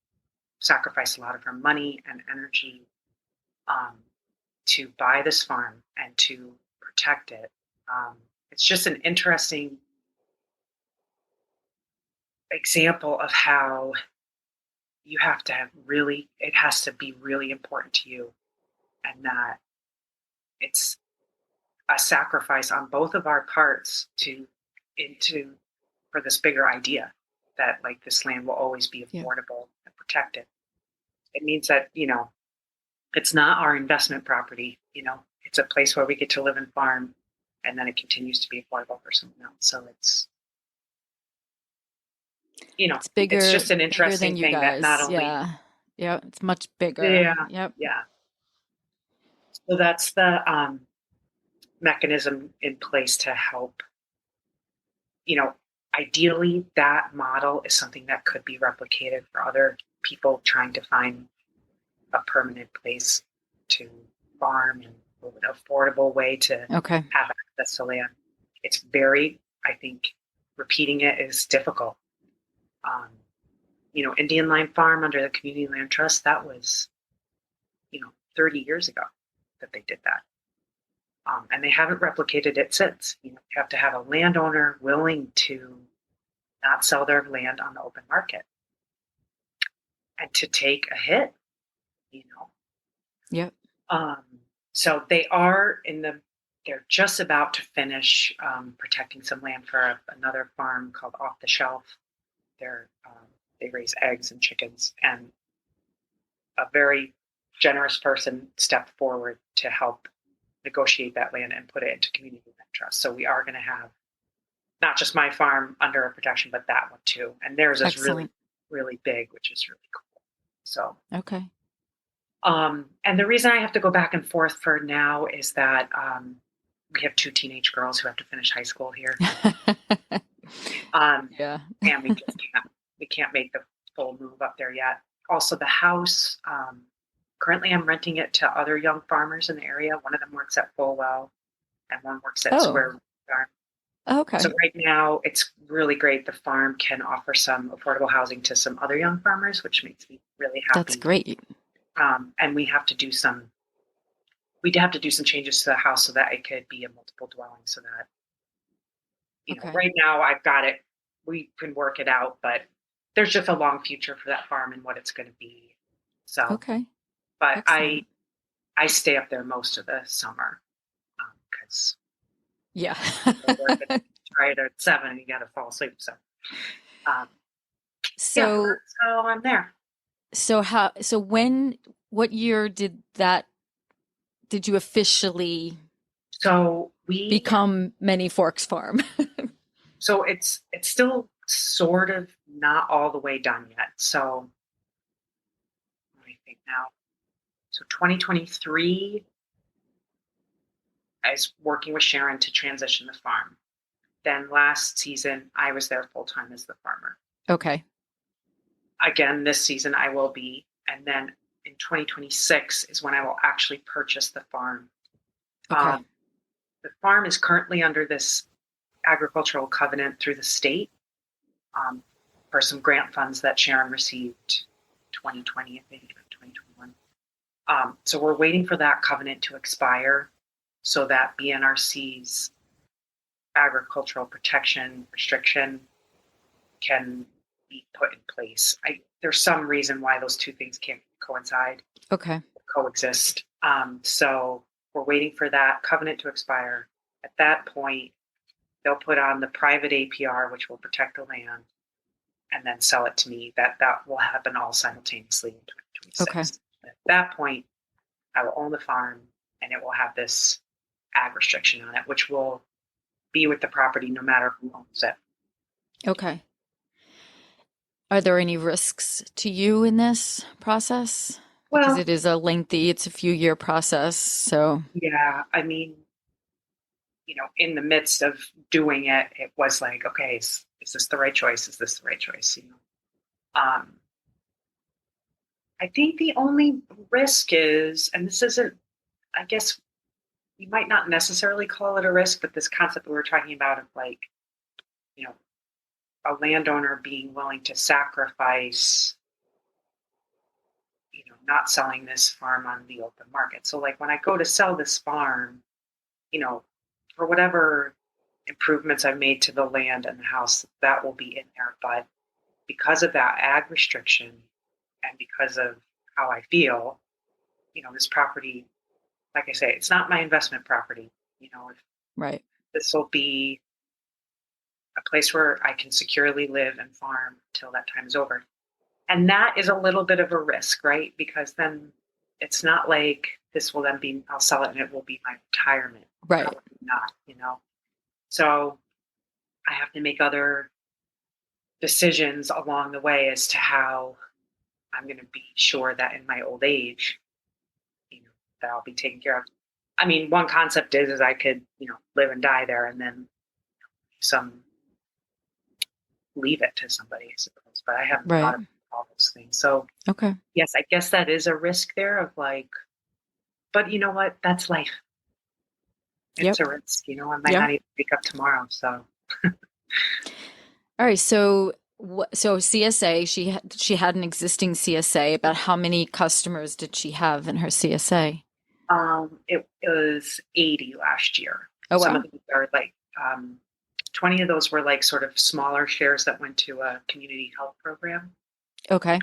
sacrificed a lot of her money and energy to buy this farm and to protect it. It's just an interesting example of how you have to it has to be really important to you, and that it's a sacrifice on both of our parts for this bigger idea that like this land will always be affordable and protected. It means that, it's not our investment property, it's a place where we get to live and farm, and then it continues to be affordable for someone else. So it's bigger. It's just an interesting thing guys. that not only, it's much bigger. Yeah. So that's the mechanism in place to help. Ideally, that model is something that could be replicated for other people trying to find a permanent place to farm and an affordable way to have access to land. It's very, I think, repeating it is difficult. Indian Line Farm under the Community Land Trust, that was, 30 years ago that they did that. And they haven't replicated it since. You have to have a landowner willing to not sell their land on the open market and to take a hit, Yep. So they're just about to finish protecting some land for another farm called Off the Shelf. They raise eggs and chickens, and a very generous person stepped forward to help negotiate that land and put it into community land trust. So we are going to have not just my farm under a protection, but that one too. And theirs is really, really big, which is really cool. So okay. And the reason I have to go back and forth for now is that we have 2 teenage girls who have to finish high school here. And we just can't make the full move up there yet. Also, the house, currently I'm renting it to other young farmers in the area. One of them works at Fullwell and one works at Square Farm. Okay. So right now it's really great. The farm can offer some affordable housing to some other young farmers, which makes me really happy. That's great. And we have to do some we'd have to do some changes to the house so that it could be a multiple dwelling so that, Okay. right now I've got it. We can work it out, but there's just a long future for that farm and what it's going to be. So, Okay. but I, Excellent. I stay up there most of the summer because Yeah. I work at try it at 7 and you got to fall asleep. So, um, yeah, So, so I'm there. what year did you officially So we, become Many Forks Farm? so it's still sort of not all the way done yet. So let me think now. So 2023, I was working with Sharon to transition the farm. Then last season, I was there full time as the farmer. Okay. Again, this season I will be. And then in 2026 is when I will actually purchase the farm. Okay. Um, the farm is currently under this agricultural covenant through the state um, for some grant funds that Sharon received 2020, I think, 2021. So we're waiting for that covenant to expire so that BNRC's agricultural protection restriction can be put in place. There's some reason why those two things can't coincide, Okay. coexist. So we're waiting for that covenant to expire. At that point, they'll put on the private APR, which will protect the land, and then sell it to me. That will happen all simultaneously in Okay. 2026. At that point, I will own the farm, and it will have this ag restriction on it, which will be with the property no matter who owns it. Okay. Are there any risks to you in this process? Because Well, it's a few year process. So, yeah, I mean, in the midst of doing it, it was like, okay, is this the right choice? Is this the right choice? I think the only risk is, and this isn't, I guess you might not necessarily call it a risk, but this concept we were talking about of like, you know, a landowner being willing to sacrifice, not selling this farm on the open market. So like when I go to sell this farm, you know, for whatever improvements I've made to the land and the house, that will be in there. But because of that ag restriction and because of how I feel, this property, like I say, it's not my investment property. If right. this will be a place where I can securely live and farm till that time is over. And that is a little bit of a risk, right? Because then it's not like this will then be, I'll sell it and it will be my retirement. Right. Probably not. So I have to make other decisions along the way as to how I'm going to be sure that in my old age, that I'll be taken care of. I mean, one concept is I could, live and die there and then some leave it to somebody, I suppose. But I haven't Right. thought of all those things. So Okay. yes, I guess that is a risk there of like, but you know what? That's life. It's Yep. a risk. I might Yeah. not even wake up tomorrow. So All right. So CSA, she had an existing CSA. About how many customers did she have in her CSA? it was 80 last year. Oh, Some of wow. them are like 20 of those were like sort of smaller shares that went to a community health program, Okay.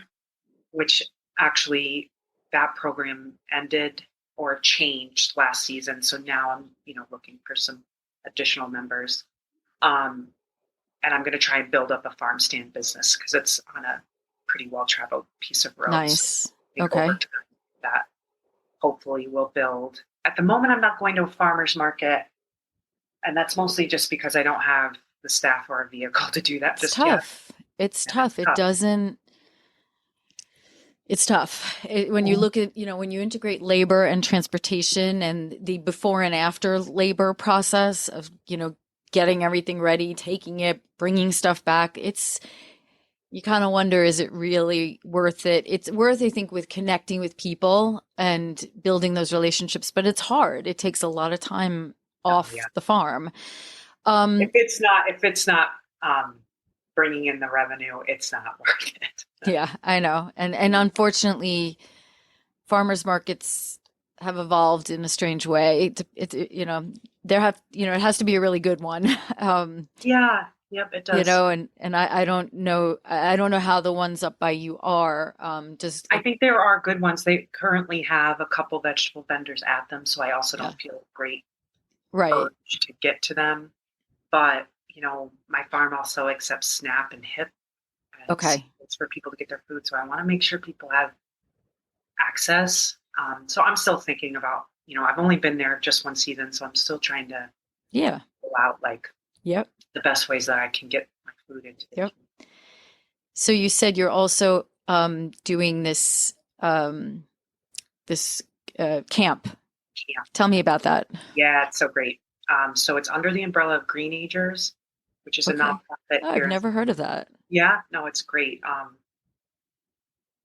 which actually that program ended or changed last season. So now I'm, looking for some additional members. Um, and I'm going to try and build up a farm stand business because it's on a pretty well-traveled piece of road. So Nice. I think over Okay. time that hopefully will build. At the moment, I'm not going to a farmer's market, and that's mostly just because I don't have the staff or a vehicle to do that It's just yet. tough. It's And it's tough. tough. It's tough. When you look at, when you integrate labor and transportation and the before and after labor process of, getting everything ready, taking it, bringing stuff back, you kind of wonder, is it really worth it? It's worth, I think, with connecting with people and building those relationships, but it's hard. It takes a lot of time Oh off yeah. the farm. If it's not bringing in the revenue, it's not worth it. Yeah, I know. And unfortunately, farmers markets have evolved in a strange way. It has to be a really good one. Yeah. Yep, it does. And I don't know how the ones up by you are. Just I think there are good ones. They currently have a couple vegetable vendors at them, so I also yeah, don't feel a great right. urge to get to them. But, my farm also accepts SNAP and HIP, and Okay. it's for people to get their food. So I want to make sure people have access. So I'm still thinking about, I've only been there just one season, so I'm still trying to Yeah. pull out like Yep. the best ways that I can get my food into the Yep. community. So you said you're also doing this camp. Yeah. Tell me about that. Yeah, it's so great. So it's under the umbrella of Green Agers, which is a Okay. nonprofit Oh, I've here. never heard of that. Yeah, no, it's great.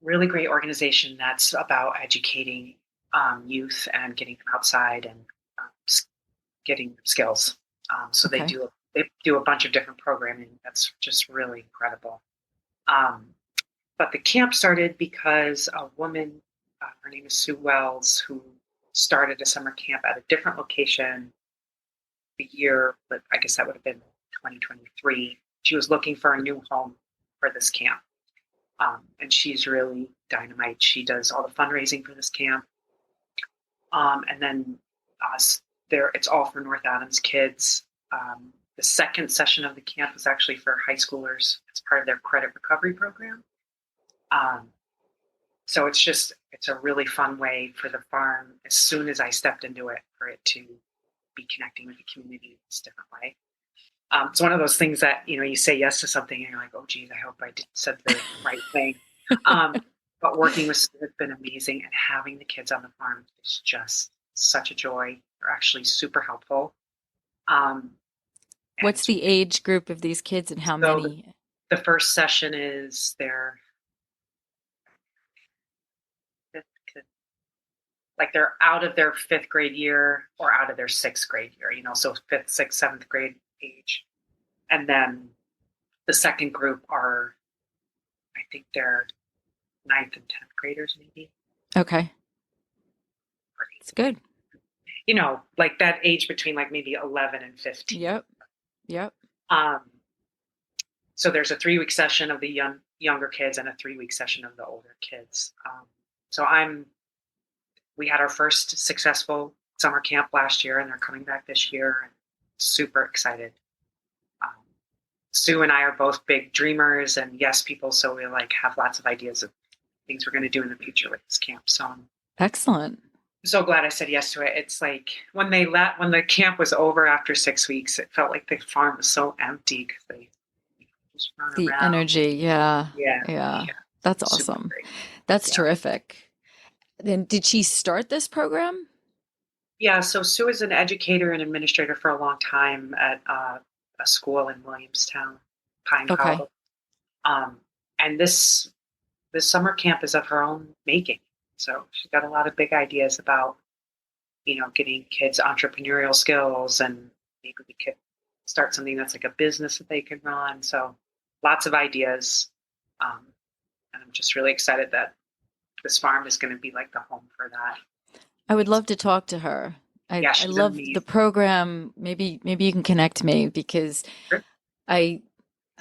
Really great organization that's about educating youth and getting them outside and getting skills. So Okay. they do a bunch of different programming that's just really incredible. Um, but the camp started because a woman, her name is Sue Wells, who started a summer camp at a different location the year, but I guess that would have been 2023. She was looking for a new home for this camp. And she's really dynamite. She does all the fundraising for this camp. And then it's all for North Adams kids. The second session of the camp is actually for high schoolers. It's part of their credit recovery program. Um, so it's a really fun way for the farm, as soon as I stepped into it, for it to be connecting with the community in this different way. It's one of those things that, you say yes to something and you're like, oh, geez, I hope I said the right thing. But working with Sue has been amazing, and having the kids on the farm is just such a joy. They're actually super helpful. Um, and What's the age group of these kids and how so many? the first session is their fifth, like they're out of their fifth grade year or out of their sixth grade year, so fifth, sixth, seventh grade age. And then the second group are, I think they're ninth and 10th graders, maybe. Okay. It's good. Like that age between like maybe 11 and 15. Yep. Yep. Um, so there's a 3-week session of the younger kids and a 3-week session of the older kids. So we had our first successful summer camp last year, and they're coming back this year. And super excited. Sue and I are both big dreamers and yes people, so we like have lots of ideas of things we're going to do in the future with this camp. So I'm Excellent. so glad I said yes to it. It's like when the camp was over after 6 weeks, it felt like the farm was so empty because they just run The around. energy. Yeah. Yeah, Yeah. yeah, That's super awesome. great. That's Yeah. terrific. Then did she start this program? Yeah, so Sue is an educator and administrator for a long time at a school in Williamstown, Pine Okay. Hollow. And this summer camp is of her own making. So she's got a lot of big ideas about, getting kids entrepreneurial skills, and maybe we could start something that's like a business that they can run. So lots of ideas. And I'm just really excited that this farm is going to be like the home for that. I would love to talk to her. Yeah, I she's love the amazing. program. Maybe you can connect me because Sure. I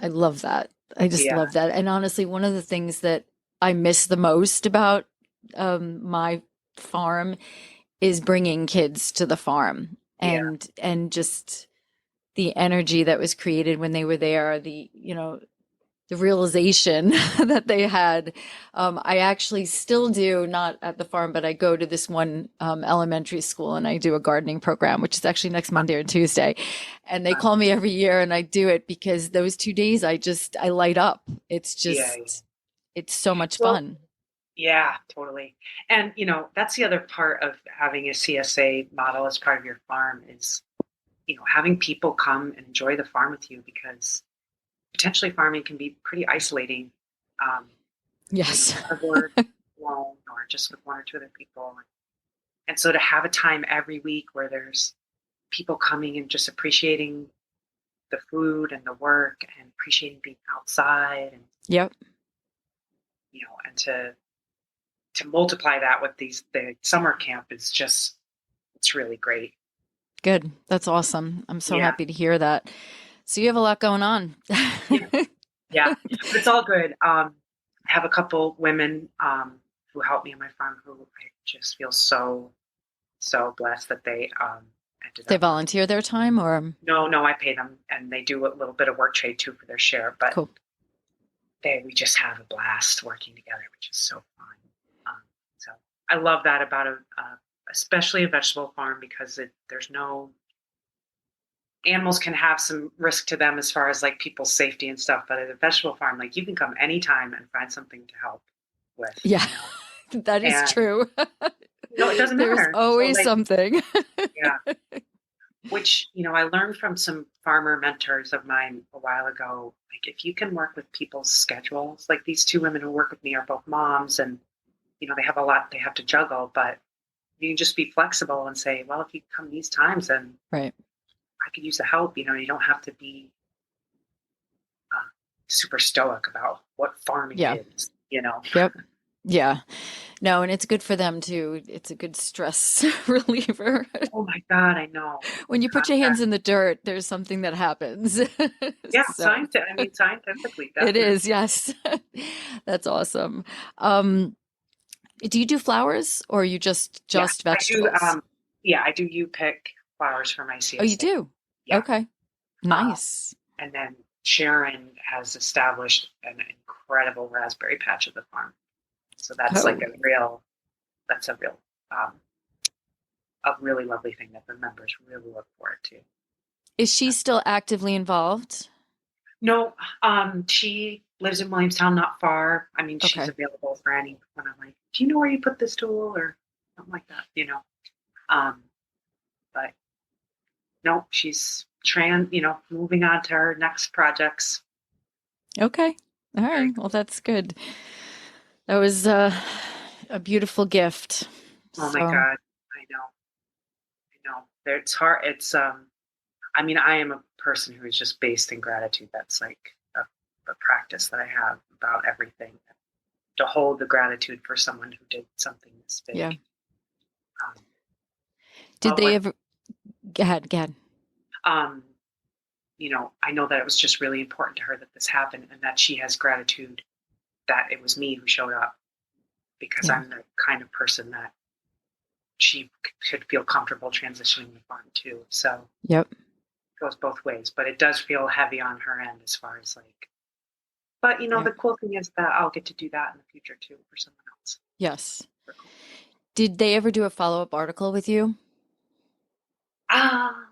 I love that. I just Yeah, love that. And honestly, one of the things that I miss the most about my farm is bringing kids to the farm yeah, and just the energy that was created when they were there, the realization that they had. I actually still do, not at the farm, but I go to this one elementary school and I do a gardening program, which is actually next Monday and Tuesday. And they call me every year and I do it because those 2 days I light up. yeah. It's so much Well, fun. yeah, totally. And that's the other part of having a CSA model as part of your farm is, having people come and enjoy the farm with you, because potentially farming can be pretty isolating. Um, Yes. or alone or just with one or two other people. And so to have a time every week where there's people coming and just appreciating the food and the work and appreciating being outside, and Yep. and to to multiply that with the summer camp is just, it's really great. Good. That's awesome. I'm so Yeah. happy to hear that. So you have a lot going on. Yeah. Yeah. But it's all good. I have a couple women who help me on my farm who I just feel so, so blessed that they ended They up. volunteer their time or? No, I pay them and they do a little bit of work trade too for their share, but Cool. we just have a blast working together, which is so fun. So I love that about especially a vegetable farm because there's no animals can have some risk to them as far as like people's safety and stuff. But at a vegetable farm, like you can come anytime and find something to help with. Yeah, that is And true. it doesn't There's matter. always So, like, something. yeah. Which, I learned from some farmer mentors of mine a while ago. Like, if you can work with people's schedules, like these two women who work with me are both moms and, they have a lot they have to juggle, but you can just be flexible and say, well, if you come these times, then Right. I could use the help. You don't have to be super stoic about what farming Yeah. is, Yep. Yeah. No, and it's good for them too. It's a good stress reliever. Oh my God, I know. When you put your hands in the dirt, there's something that happens. Yeah, So scientifically, it definitely. is, yes. That's awesome. Do you do flowers or you just Yeah, I do. vegetables? Yeah, I do. You pick flowers for my Oh, you CSA. do? Yeah. Okay. Um, Nice. and then Sharon has established an incredible raspberry patch at the farm. So that's Oh, that's um, a really lovely thing that the members really look forward to. is she still actively involved? No, she lives in Williamstown, not far. I mean, she's Okay. available for any when I'm like, do you know where you put this tool or something like that, Um, but no, she's moving on to her next projects. Okay. All Very right. Well, cool. that's good. That was a beautiful gift. Oh my So, God. I know. It's hard. I mean, I am a person who is just based in gratitude. That's like a practice that I have about everything. To hold the gratitude for someone who did something this big. yeah. Um, Did well, they ever? Go ahead. Go ahead. um, I know that it was just really important to her that this happened and that she has gratitude that it was me who showed up because Yeah. I'm the kind of person that she could feel comfortable transitioning the farm to. So Yep. it goes both ways, but it does feel heavy on her end as far as like, but Yeah. the cool thing is that I'll get to do that in the future too for someone else. Yes. Did they ever do a follow-up article with you? Ah,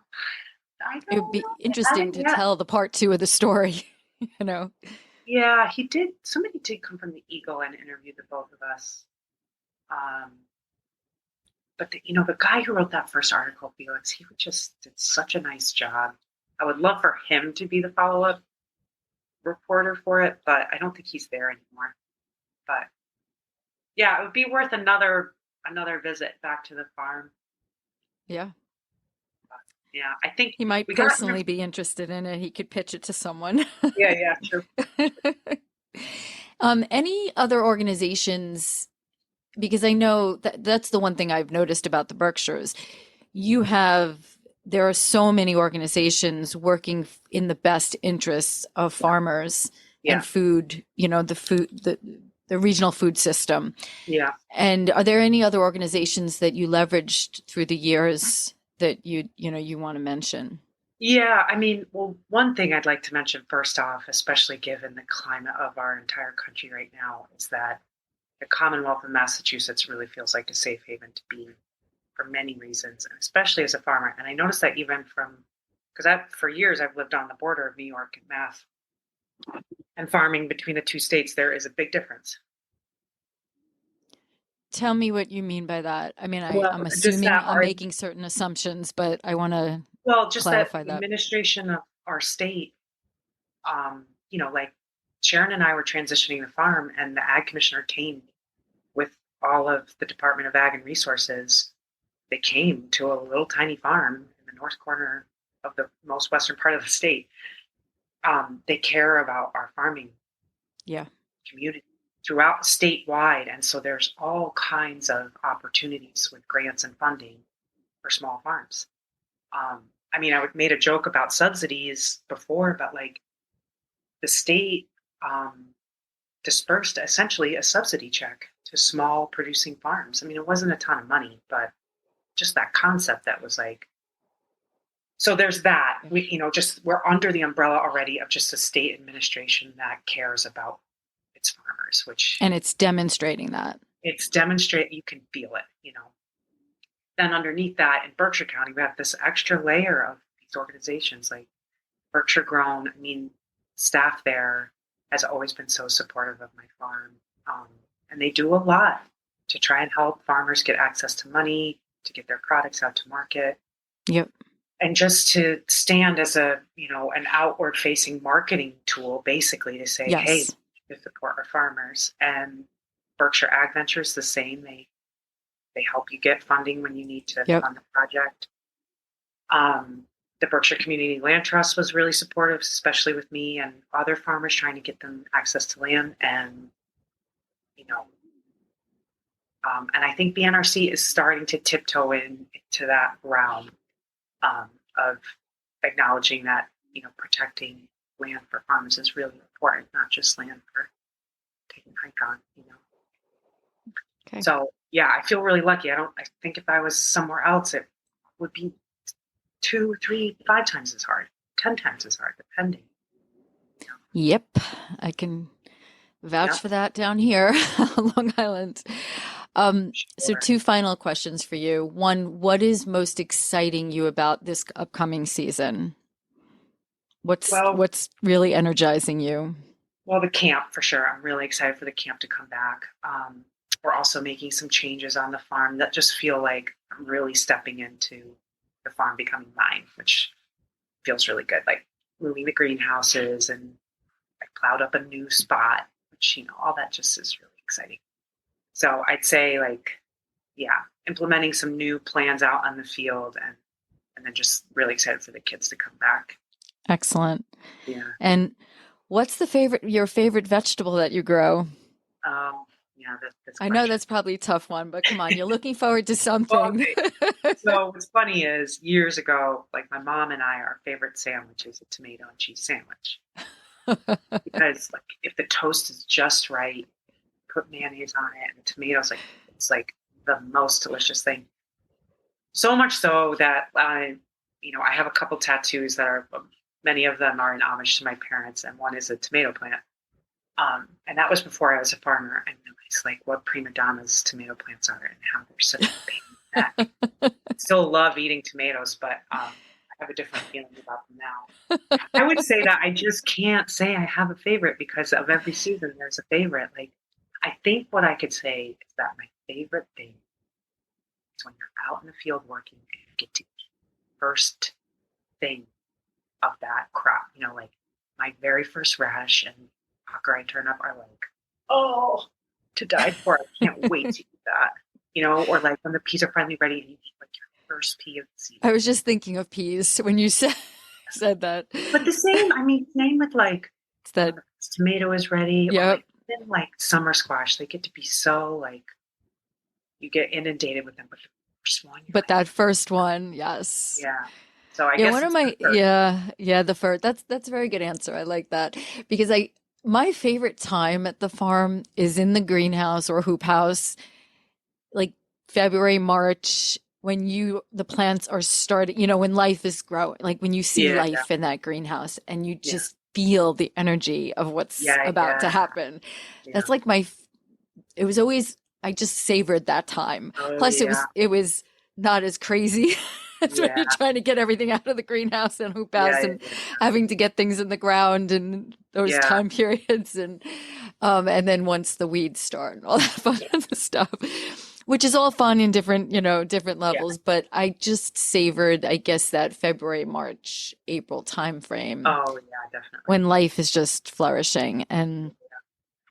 I It would don't be know. I interesting haven't to yet. tell the part two of the story, you know? Yeah, he did. Somebody did come from the Eagle and interview the both of us. Um, but the guy who wrote that first article, Felix, he just did such a nice job. I would love for him to be the follow-up reporter for it, but I don't think he's there anymore. But yeah, it would be worth another visit back to the farm. Yeah. But yeah, I think He might we got. personally be interested in it. He could pitch it to someone. Yeah, true. Any other organizations, because I know that that's the one thing I've noticed about the Berkshires. There are so many organizations working in the best interests of farmers Yeah, and food, the regional food system. yeah, And are there any other organizations that you leveraged through the years that you want to mention? yeah. I mean, well, one thing I'd like to mention first off, especially given the climate of our entire country right now, is that the Commonwealth of Massachusetts really feels like a safe haven to be for many reasons, and especially as a farmer. And I noticed that even because for years I've lived on the border of New York and Mass, and farming between the two states, there is a big difference. Tell me what you mean by that. I mean, Well, I'm just assuming that I'm making certain assumptions, but I want to just that clarify the that. administration of our state, like Sharon and I were transitioning the farm, and the ag commissioner came with all of the Department of Ag and Resources. They came to a little tiny farm in the north corner of the most western part of the state. They care about our farming Yeah. community. throughout statewide. And so there's all kinds of opportunities with grants and funding for small farms. I mean, made a joke about subsidies before, but like the state dispersed essentially a subsidy check to small producing farms. I mean, it wasn't a ton of money, but just that concept that was like, so there's that. We're under the umbrella already of just a state administration that cares about its farmers, and it's demonstrating that. You can feel it. Then underneath that in Berkshire County, we have this extra layer of these organizations like Berkshire Grown. I mean, staff there has always been so supportive of my farm. And they do a lot to try and help farmers get access to money, to get their products out to market. Yep. And just to stand as an outward facing marketing tool, basically to say, yes. Hey, to support our farmers. And Berkshire Ag Ventures, the same. They help you get funding when you need to fund the project. The Berkshire Community Land Trust was really supportive, especially with me and other farmers trying to get them access to land. And, and I think BNRC is starting to tiptoe into that realm of acknowledging that, protecting land for farmers is really important, not just land for taking a hike on, Okay. So, yeah, I feel really lucky. I think if I was somewhere else, it would be 2, 3, 5 times as hard, 10 times as hard, depending. Yep. I can vouch for that down here on Long Island. So 2 final questions for you. One, what is most exciting you about this upcoming season? What's really energizing you? Well, the camp for sure. I'm really excited for the camp to come back. We're also making some changes on the farm that just feel like I'm really stepping into the farm becoming mine, which feels really good. Like moving the greenhouses, and I plowed up a new spot, which, all that just is really exciting. So I'd say implementing some new plans out on the field, and then just really excited for the kids to come back. Excellent. Yeah. And what's your favorite vegetable that you grow? Yeah, that's I know that's probably a tough one, but come on, you're looking forward to something. So what's funny is years ago, like my mom and our favorite sandwich is a tomato and cheese sandwich. Because like if the toast is just right, put mayonnaise on it, and the tomatoes, it's like the most delicious thing. So much so that I have a couple tattoos that are, many of them are in homage to my parents, and one is a tomato plant. And that was before I was a farmer, and it's like what prima donnas tomato plants are and how they're such a pain in the neck. I still love eating tomatoes, but I have a different feeling about them now. I would say that I just can't say I have a favorite because of every season there's a favorite. Like, I think what I could say is that my favorite thing is when you're out in the field working and you get to eat the first thing of that crop. Like my very first radish and pucker I turn up are like, oh, to die for. I can't wait to eat that. Or like when the peas are finally ready and you eat like your first pea of the season. I was just thinking of peas when you said that. But the same with like that tomato is ready. Yep. Or like, even like summer squash, they get to be so like you get inundated with them. But the first one, that first one, yes. Yeah. So I guess one of my the first. That's a very good answer. I like that because my favorite time at the farm is in the greenhouse or hoop house, like February, March, when the plants are starting, when life is growing, like when you see life in that greenhouse and you just feel the energy of what's about to happen. Yeah. That's like it was always, I just savored that time. Plus it was not as crazy as when you're trying to get everything out of the greenhouse and hoop house and having to get things in the ground and those time periods. And then once the weeds start and all that fun stuff, which is all fun in different levels. Yeah. But I just savored, I guess, that February, March, April timeframe. Oh, yeah, definitely. When life is just flourishing and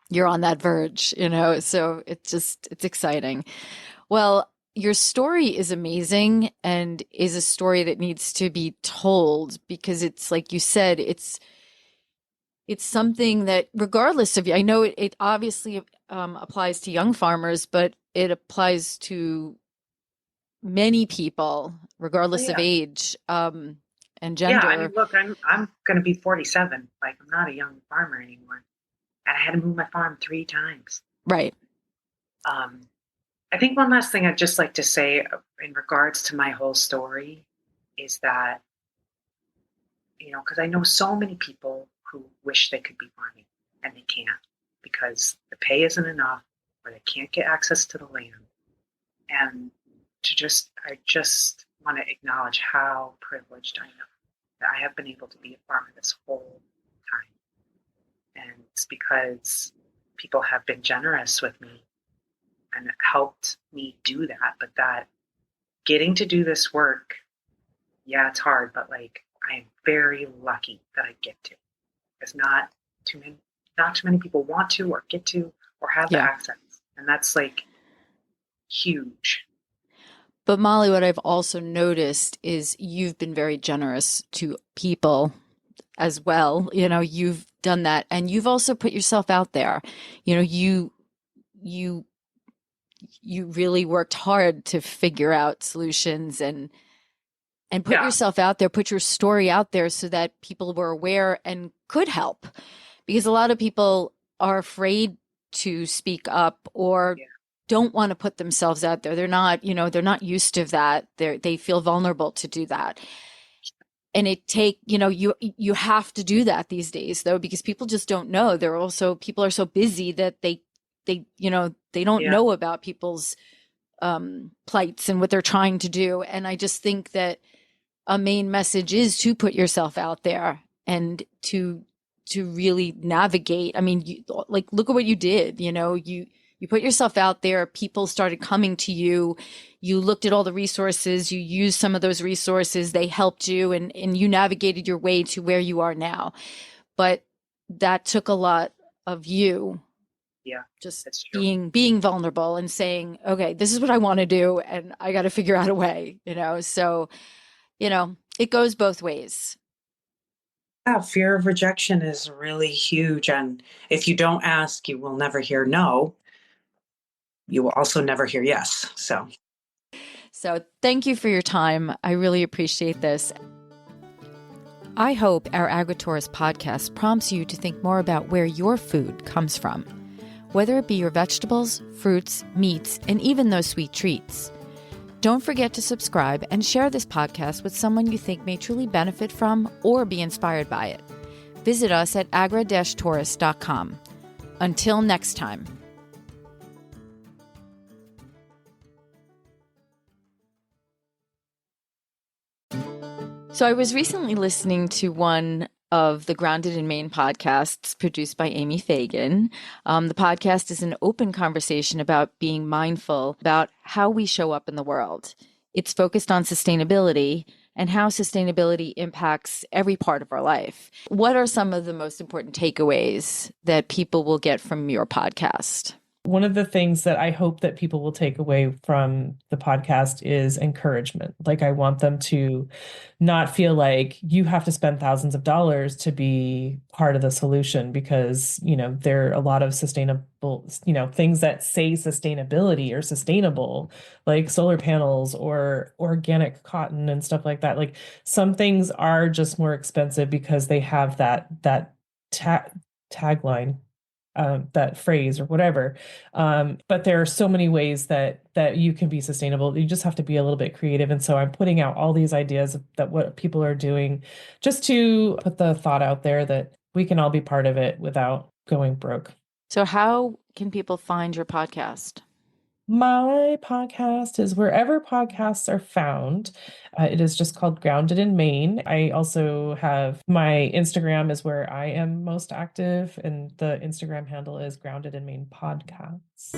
you're on that verge, so it's exciting. Well, your story is amazing and is a story that needs to be told because it's like you said, it's it's something that regardless of, I know it obviously applies to young farmers, but it applies to many people, Oh regardless of yeah. age, and Yeah, I gender. mean, look, I'm going to be 47. Like, I'm not a young farmer anymore. And I had to move my farm 3 times. Right. Um, I think one last thing I'd just like to say in regards to my whole story is that, because I know so many people who wish they could be farming and they can't because the pay isn't enough or they can't get access to the land. And I just want to acknowledge how privileged I am that I have been able to be a farmer this whole time. And it's because people have been generous with me and helped me do that. But that getting to do this work, yeah, it's hard, but like I am very lucky that I get to. Because not too many people want to or get to or have the Yeah. access. And that's like huge. But Molly, what I've also noticed is you've been very generous to people as well. You've done that, and you've also put yourself out there. You you really worked hard to figure out solutions and put Yeah. yourself out there, put your story out there so that people were aware and could help. Because a lot of people are afraid to speak up or Yeah. don't want to put themselves out there. They're not used to that. They feel vulnerable to do that. And you have to do that these days though, because people just don't know. People are so busy that they don't Yeah. know about people's plights and what they're trying to do. And I just think that a main message is to put yourself out there and to really navigate. I mean, look at what you did. You put yourself out there. People started coming to you. You looked at all the resources. You used some of those resources. They helped you, and you navigated your way to where you are now. But that took a lot of you Yeah. just That's true. being vulnerable and saying, okay, this is what I want to do, and I got to figure out a way. So it goes both ways. Yeah, fear of rejection is really huge. And if you don't ask, you will never hear no. You will also never hear yes. So, So thank you for your time. I really appreciate this. I hope our AgriTourist podcast prompts you to think more about where your food comes from, whether it be your vegetables, fruits, meats, and even those sweet treats. Don't forget to subscribe and share this podcast with someone you think may truly benefit from or be inspired by it. Visit us at agra-tourist.com. Until next time. So I was recently listening to one of the Grounded in Maine podcasts produced by Amy Fagan. The podcast is an open conversation about being mindful about how we show up in the world. It's focused on sustainability and how sustainability impacts every part of our life. What are some of the most important takeaways that people will get from your podcast? One of the things that I hope that people will take away from the podcast is encouragement. Like, I want them to not feel like you have to spend thousands of dollars to be part of the solution, because, there are a lot of sustainable, things that say sustainability or sustainable, like solar panels or organic cotton and stuff like that. Like, some things are just more expensive because they have that tagline, that phrase or whatever. But there are so many ways that you can be sustainable. You just have to be a little bit creative. And so I'm putting out all these ideas that what people are doing, just to put the thought out there that we can all be part of it without going broke. So how can people find your podcast? My podcast is wherever podcasts are found. It is just called Grounded in Maine. I also have my Instagram is where I am most active, and the Instagram handle is Grounded in Maine Podcasts.